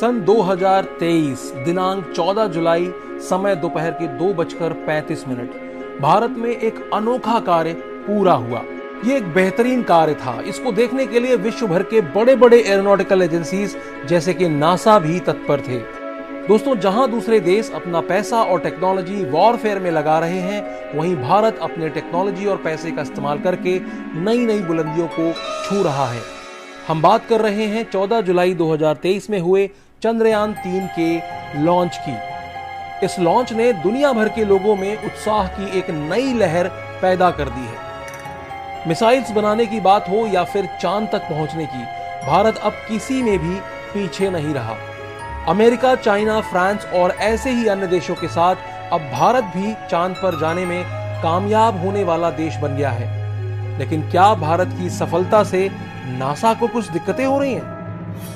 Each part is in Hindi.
सन 2023 दिनांक 14 जुलाई समय दोपहर के 2:35 भारत में एक अनोखा कार्य पूरा हुआ। ये एक बेहतरीन कार्य था। इसको देखने के लिए विश्व भर के बड़े बड़े एरोनॉटिकल एजेंसीज जैसे कि नासा भी तत्पर थे। दोस्तों, जहां दूसरे देश अपना पैसा और टेक्नोलॉजी वॉरफेयर में लगा रहे हैं, वहीं भारत अपने टेक्नोलॉजी और पैसे का इस्तेमाल करके नई नई बुलंदियों को छू रहा है। हम बात कर रहे हैं 14 जुलाई 2023 में हुए चंद्रयान 3 के लॉन्च की। इस लॉन्च ने दुनिया भर के लोगों में उत्साह की एक नई लहर पैदा कर दी है। मिसाइल्स बनाने की बात हो या फिर चांद तक पहुंचने की, भारत अब किसी में भी पीछे नहीं रहा। अमेरिका, चाइना, फ्रांस और ऐसे ही अन्य देशों के साथ अब भारत भी चांद पर जाने में कामयाब होने वाला देश बन गया है। लेकिन क्या भारत की सफलता से नासा को कुछ दिक्कतें हो रही हैं?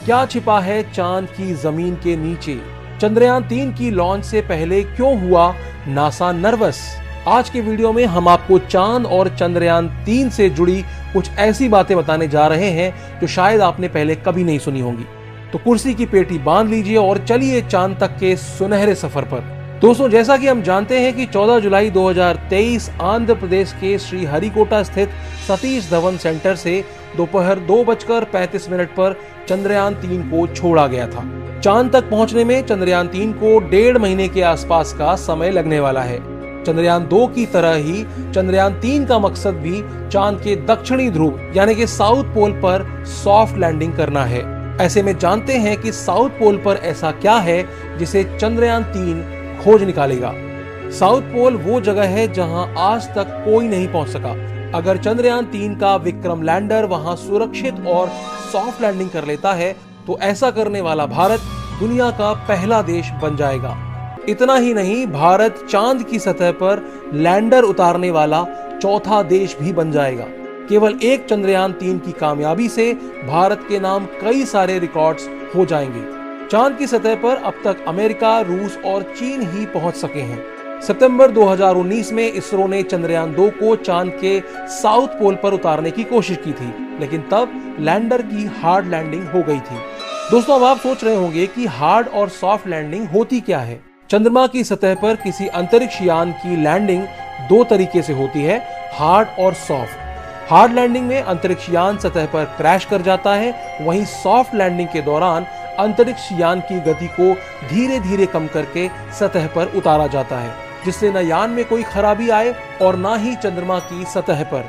क्या छिपा है चांद की जमीन के नीचे? चंद्रयान 3 की लॉन्च से पहले क्यों हुआ नासा नर्वस? आज के वीडियो में हम आपको चांद और चंद्रयान 3 से जुड़ी कुछ ऐसी बातें बताने जा रहे हैं जो शायद आपने पहले कभी नहीं सुनी होंगी। तो कुर्सी की पेटी बांध लीजिए और चलिए चांद तक के सुनहरे सफर पर। दोस्तों, जैसा कि हम जानते हैं कि 14 जुलाई 2023 आंध्र प्रदेश के श्रीहरिकोटा स्थित सतीश धवन सेंटर से दोपहर 2:35 पर चंद्रयान 3 को छोड़ा गया था। चांद तक पहुंचने में चंद्रयान 3 को 1.5 महीने के आसपास का समय लगने वाला है। चंद्रयान 2 की तरह ही चंद्रयान 3 का मकसद भी चांद के दक्षिणी ध्रुव यानी कि साउथ पोल पर सॉफ्ट लैंडिंग करना है। ऐसे में जानते हैं कि साउथ पोल पर ऐसा क्या है जिसे चंद्रयान 3 खोज निकालेगा। साउथ पोल वो जगह है जहां आज तक कोई नहीं पहुंच सका। अगर चंद्रयान 3 का विक्रम लैंडर वहां सुरक्षित और सॉफ्ट लैंडिंग कर लेता है तो ऐसा करने वाला भारत दुनिया का पहला देश बन जाएगा। इतना ही नहीं, भारत चांद की सतह पर लैंडर उतारने वाला चौथा देश भी बन जाएगा। केवल एक चंद्रयान 3 की कामयाबी से भारत के नाम कई सारे रिकॉर्ड्स हो जाएंगे। चांद की सतह पर अब तक अमेरिका, रूस और चीन ही पहुंच सके हैं। सितंबर 2019 में इसरो ने चंद्रयान 2 को चांद के साउथ पोल पर उतारने की कोशिश की थी, लेकिन तब लैंडर की हार्ड लैंडिंग हो गई थी। दोस्तों, अब आप सोच रहे होंगे कि हार्ड और सॉफ्ट लैंडिंग होती क्या है। चंद्रमा की सतह पर किसी अंतरिक्ष यान की लैंडिंग दो तरीके से होती है, हार्ड और सॉफ्ट। हार्ड लैंडिंग में अंतरिक्ष यान सतह पर क्रैश कर जाता है, वहीं सॉफ्ट लैंडिंग के दौरान अंतरिक्ष यान की गति को धीरे धीरे कम करके सतह पर उतारा जाता है, जिससे न यान में कोई खराबी आए और न ही चंद्रमा की सतह पर।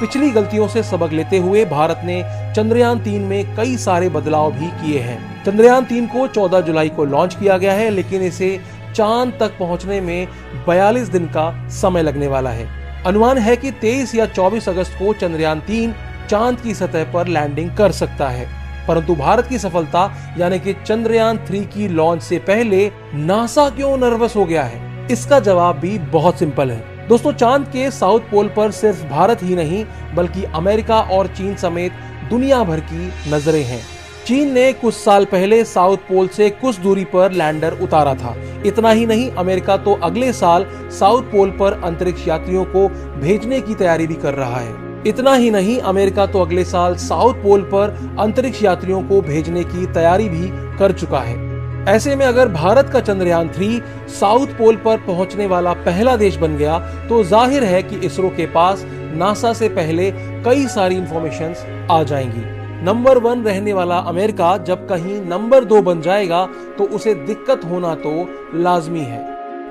पिछली गलतियों से सबक लेते हुए भारत ने चंद्रयान 3 में कई सारे बदलाव भी किए हैं। चंद्रयान 3 को 14 जुलाई को लॉन्च किया गया है, लेकिन इसे चांद तक पहुंचने में 42 दिन का समय लगने वाला है। अनुमान है कि 23 या 24 अगस्त को चंद्रयान 3 चांद की सतह पर लैंडिंग कर सकता है। परंतु भारत की सफलता यानी कि चंद्रयान 3 की लॉन्च से पहले नासा क्यों नर्वस हो गया है? इसका जवाब भी बहुत सिंपल है। दोस्तों, चांद के साउथ पोल पर सिर्फ भारत ही नहीं बल्कि अमेरिका और चीन समेत दुनिया भर की नजरें हैं। चीन ने कुछ साल पहले साउथ पोल से कुछ दूरी पर लैंडर उतारा था। इतना ही नहीं, अमेरिका तो अगले साल साउथ पोल पर अंतरिक्ष यात्रियों को भेजने की तैयारी भी कर रहा है। इतना ही नहीं, अमेरिका तो अगले साल साउथ पोल पर अंतरिक्ष यात्रियों को भेजने की तैयारी भी कर चुका है। ऐसे में अगर भारत का चंद्रयान 3 साउथ पोल पर पहुंचने वाला पहला देश बन गया तो जाहिर है कि इसरो के पास नासा से पहले कई सारी इंफॉर्मेशंस आ जाएंगी। नंबर 1 रहने वाला अमेरिका जब कहीं नंबर 2 बन जाएगा तो उसे दिक्कत होना तो लाजमी है।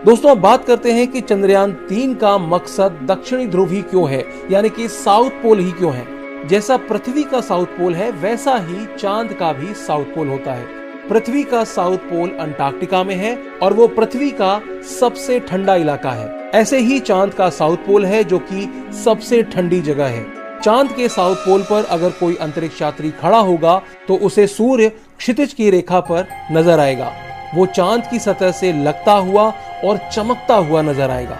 दोस्तों, अब बात करते हैं कि चंद्रयान 3 का मकसद दक्षिणी ध्रुव ही क्यों है, यानी कि साउथ पोल ही क्यों है। जैसा पृथ्वी का साउथ पोल है वैसा ही चांद का भी साउथ पोल होता है। पृथ्वी का साउथ पोल अंटार्कटिका में है और वो पृथ्वी का सबसे ठंडा इलाका है। ऐसे ही चांद का साउथ पोल है जो कि सबसे ठंडी जगह है। चांद के साउथ पोल पर अगर कोई अंतरिक्ष यात्री खड़ा होगा तो उसे सूर्य क्षितिज की रेखा पर नजर आएगा। वो चांद की सतह से लगता हुआ और चमकता हुआ नजर आएगा।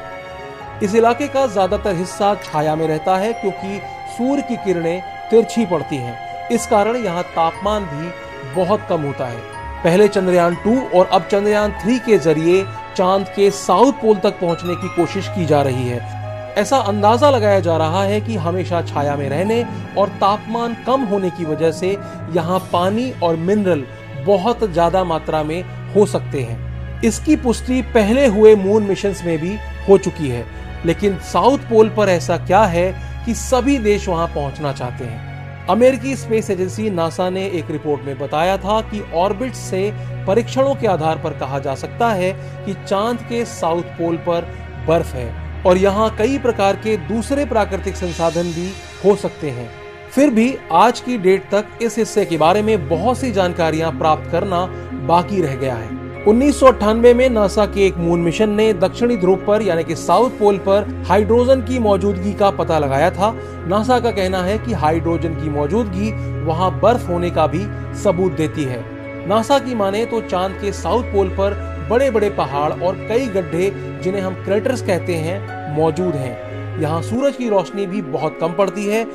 इस इलाके का ज्यादातर हिस्सा छाया में रहता है क्योंकि सूर्य की किरणें तिरछी पड़ती हैं। इस कारण यहाँ तापमान भी बहुत कम होता है। पहले चंद्रयान 2 और अब चंद्रयान 3 के जरिए चांद के साउथ पोल तक पहुंचने की कोशिश की जा रही है। ऐसा अंदाजा लगाया जा रहा है कि हमेशा छाया में रहने और तापमान कम होने की वजह से यहाँ पानी और मिनरल बहुत ज्यादा मात्रा में हो सकते हैं। इसकी पुष्टि पहले हुए मून मिशंस में भी हो चुकी है। लेकिन साउथ पोल पर ऐसा क्या है कि सभी देश वहां पहुंचना चाहते हैं? अमेरिकी स्पेस एजेंसी नासा ने एक रिपोर्ट में बताया था कि ऑर्बिट से परीक्षणों के आधार पर कहा जा सकता है कि चांद के साउथ पोल पर बर्फ है और यहाँ कई प्रकार के दूसरे प्राकृतिक संसाधन भी हो सकते हैं। फिर भी आज की डेट तक इस हिस्से के बारे में बहुत सी जानकारियां प्राप्त करना बाकी रह गया है। 1998 में नासा के एक मून मिशन ने दक्षिणी ध्रुव पर यानी कि साउथ पोल पर हाइड्रोजन की मौजूदगी का पता लगाया था। नासा का कहना है कि हाइड्रोजन की मौजूदगी वहां बर्फ होने का भी सबूत देती है। नासा की माने तो चांद के साउथ पोल पर बड़े बड़े पहाड़ और कई गड्ढे, जिन्हें हम क्रेटर्स कहते हैं, मौजूद हैं। यहाँ सूरज की रोशनी भी बहुत कम पड़ती है।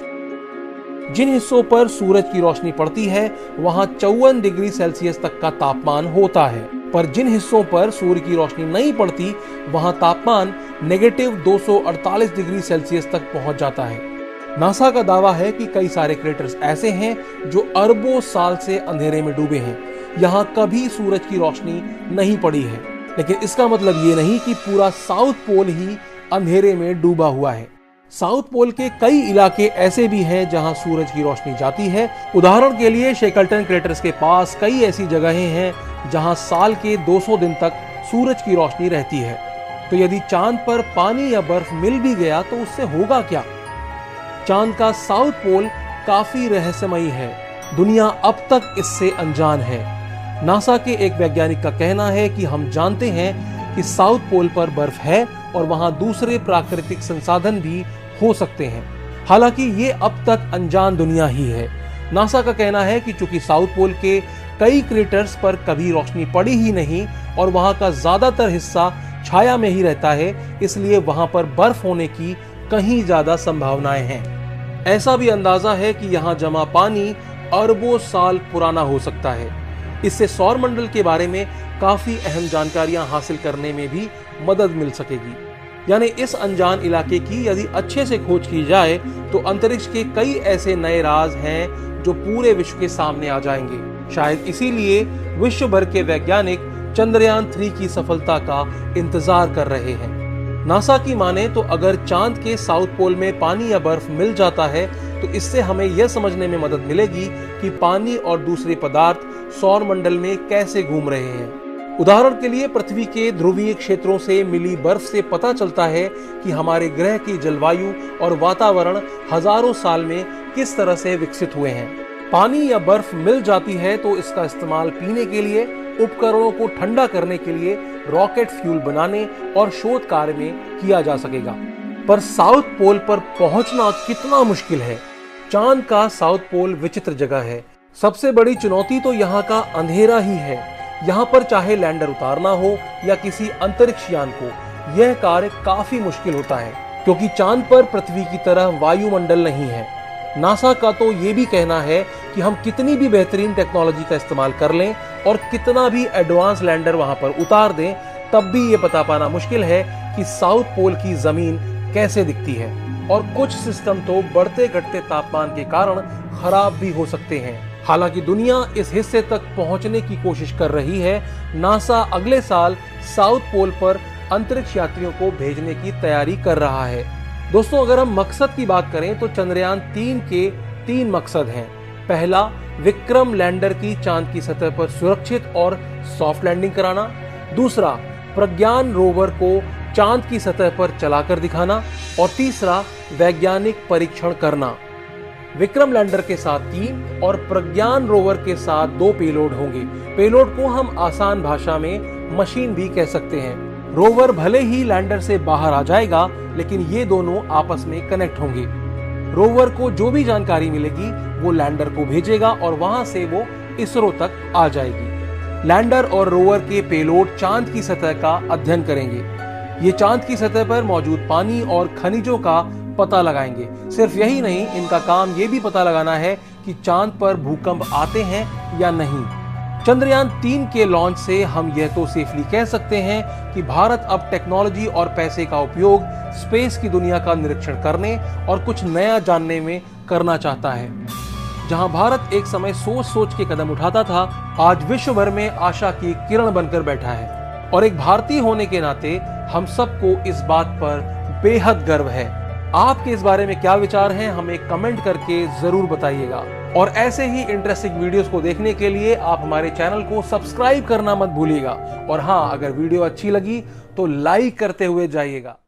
जिन हिस्सों पर सूरज की रोशनी पड़ती है वहां 54 डिग्री सेल्सियस तक का तापमान होता है, पर जिन हिस्सों पर सूर्य की रोशनी नहीं पड़ती वहां तापमान -248 डिग्री सेल्सियस तक पहुंच जाता है। नासा का दावा है कि कई सारे क्रेटर्स ऐसे हैं जो अरबों साल से अंधेरे में डूबे हैं। यहाँ कभी सूरज की रोशनी नहीं पड़ी है, लेकिन इसका मतलब ये नहीं कि पूरा साउथ पोल ही अंधेरे में डूबा हुआ है। साउथ पोल के कई इलाके ऐसे भी हैं जहां सूरज की रोशनी जाती है। उदाहरण के लिए शेकल्टन क्रेटर्स के पास कई ऐसी जगहें हैं जहां साल के 200 दिन तक सूरज की रोशनी रहती है। तो यदि चांद पर पानी या बर्फ मिल भी गया तो उससे होगा क्या? चांद का साउथ पोल काफी रहस्यमयी है। दुनिया अब तक इससे अनजान है। नासा के एक वैज्ञानिक का कहना है कि हम जानते हैं कि साउथ पोल पर बर्फ है और वहां दूसरे प्राकृतिक संसाधन भी हो सकते हैं। हालांकि ये अब तक अनजान दुनिया ही है। नासा का कहना है कि चूंकि साउथ पोल के कई क्रेटर्स पर कभी रोशनी पड़ी ही नहीं और वहां का ज्यादातर हिस्सा छाया में ही रहता है, इसलिए वहां पर बर्फ होने की कहीं ज्यादा संभावनाएं हैं। ऐसा भी अंदाजा है कि यहाँ जमा पानी अरबों साल पुराना हो सकता है। इससे सौर मंडल के बारे में काफी अहम जानकारियां हासिल करने में भी मदद मिल सकेगी। यानी इस अनजान इलाके की यदि अच्छे से खोज की जाए तो अंतरिक्ष के कई ऐसे नए राज हैं जो पूरे विश्व के सामने आ जाएंगे। शायद इसीलिए विश्व भर के वैज्ञानिक चंद्रयान 3 की सफलता का इंतजार कर रहे हैं। नासा की माने तो अगर चांद के साउथ पोल में पानी या बर्फ मिल जाता है तो इससे हमें यह समझने में मदद मिलेगी कि पानी और दूसरे पदार्थ सौर मंडल में कैसे घूम रहे हैं। उदाहरण के लिए पृथ्वी के ध्रुवीय क्षेत्रों से मिली बर्फ से पता चलता है कि हमारे ग्रह की जलवायु और वातावरण हजारों साल में किस तरह से विकसित हुए हैं। पानी या बर्फ मिल जाती है तो इसका इस्तेमाल पीने के लिए, उपकरणों को ठंडा करने के लिए, रॉकेट फ्यूल बनाने और शोध कार्य में किया जा सकेगा। पर साउथ पोल पर पहुंचना कितना मुश्किल है। चांद का साउथ पोल विचित्र जगह है। सबसे बड़ी चुनौती तो यहाँ का अंधेरा ही है। यहाँ पर चाहे लैंडर उतारना हो या किसी अंतरिक्ष यान को, यह कार्य काफी मुश्किल होता है क्योंकि चांद पर पृथ्वी की तरह वायुमंडल नहीं है। नासा का तो ये भी कहना है कि हम कितनी भी बेहतरीन टेक्नोलॉजी का इस्तेमाल कर लें और कितना भी एडवांस लैंडर वहां पर उतार दें, तब भी ये पता पाना मुश्किल है कि साउथ पोल की जमीन कैसे दिखती है। और कुछ सिस्टम तो बढ़ते घटते तापमान के कारण खराब भी हो सकते हैं। हालांकि दुनिया इस हिस्से तक पहुंचने की कोशिश कर रही है। नासा अगले साल साउथ पोल पर अंतरिक्ष यात्रियों को भेजने की तैयारी कर रहा है। दोस्तों, अगर हम मकसद की बात करें तो चंद्रयान 3 के 3 मकसद हैं। पहला, विक्रम लैंडर की चांद की सतह पर सुरक्षित और सॉफ्ट लैंडिंग कराना। दूसरा, प्रज्ञान रोवर को चांद की सतह पर चलाकर दिखाना। और तीसरा, वैज्ञानिक परीक्षण करना। विक्रम लैंडर के साथ 3 और प्रज्ञान रोवर के साथ 2 पेलोड होंगे। पेलोड को हम आसान भाषा में मशीन भी कह सकते हैं। रोवर भले ही लैंडर से बाहर आ जाएगा, लेकिन ये दोनों आपस में कनेक्ट होंगे। रोवर को जो भी जानकारी मिलेगी वो लैंडर को भेजेगा और वहां से वो इसरो तक आ जाएगी। लैंडर और रोवर के पेलोड चांद की सतह का अध्ययन करेंगे। ये चांद की सतह पर मौजूद पानी और खनिजों का पता लगाएंगे। सिर्फ यही नहीं, इनका काम ये भी पता लगाना है कि चांद पर भूकंप आते हैं या नहीं। चंद्रयान 3 के लॉन्च से हम यह तो सेफली कह सकते हैं कि भारत अब टेक्नोलॉजी और पैसे का उपयोग स्पेस की दुनिया का निरीक्षण करने और कुछ नया जानने में करना चाहता है। जहां भारत एक समय सोच सोच के कदम उठाता था, आज विश्व भर में आशा की किरण बनकर बैठा है। और एक भारतीय होने के नाते हम सबको इस बात पर बेहद गर्व है। आपके इस बारे में क्या विचार हैं, हमें कमेंट करके जरूर बताइएगा। और ऐसे ही इंटरेस्टिंग वीडियोस को देखने के लिए आप हमारे चैनल को सब्सक्राइब करना मत भूलिएगा। और हाँ, अगर वीडियो अच्छी लगी तो लाइक करते हुए जाइएगा।